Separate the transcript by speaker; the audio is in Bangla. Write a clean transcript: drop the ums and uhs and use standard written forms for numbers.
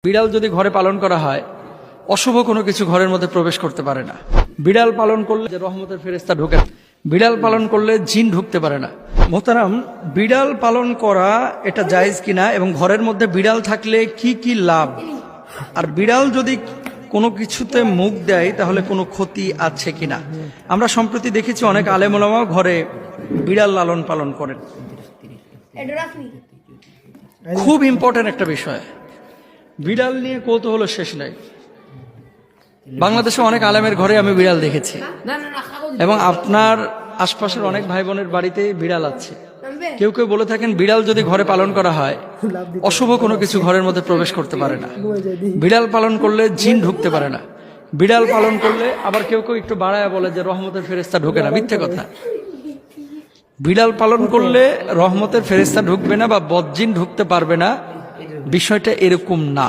Speaker 1: বিড়াল যদি ঘরে পালন করা হয়, অশুভ কোনো কিছু ঘরের মধ্যে প্রবেশ করতে পারে না। বিড়াল পালন করলে যে রহমতের ফেরেশতা ঢোকে না। বিড়াল পালন করলে জিন ঢুকতে পারে না। মোহতারাম, বিড়াল পালন করা এটা জায়েজ কিনা এবং ঘরের মধ্যে বিড়াল থাকলে কি কি লাভ, আর বিড়াল যদি কোনো কিছুতে মুখ দেয় তাহলে কোনো ক্ষতি আছে কিনা। আমরা সম্প্রতি দেখেছি অনেক আলেম ওলামাও ঘরে বিড়াল লালন পালন করেন। খুব ইম্পর্টেন্ট একটা বিষয়। বিড়াল নিয়ে কৌতূহল শেষ নাই। বাংলাদেশে অনেক আলেমের ঘরে আমি বিড়াল দেখেছি এবং আপনার আশপাশের অনেক ভাই বোনের বাড়িতে বিড়াল আছে। কেউ কেউ বলে থাকেন বিড়াল যদি ঘরে পালন করা হয়, অশুভ কোনো কিছু ঘরের মধ্যে প্রবেশ করতে পারে না। বিড়াল পালন করলে জিন ঢুকতে পারে না। বিড়াল পালন করলে আবার কেউ কেউ একটু বাড়ায় বলে যে রহমতের ফেরেশতা ঢোকে না। মিথ্যে কথা। বিড়াল পালন করলে রহমতের ফেরেশতা ঢুকবে না বা বদজিন ঢুকতে পারবে না, বিষয়টা এরকম না।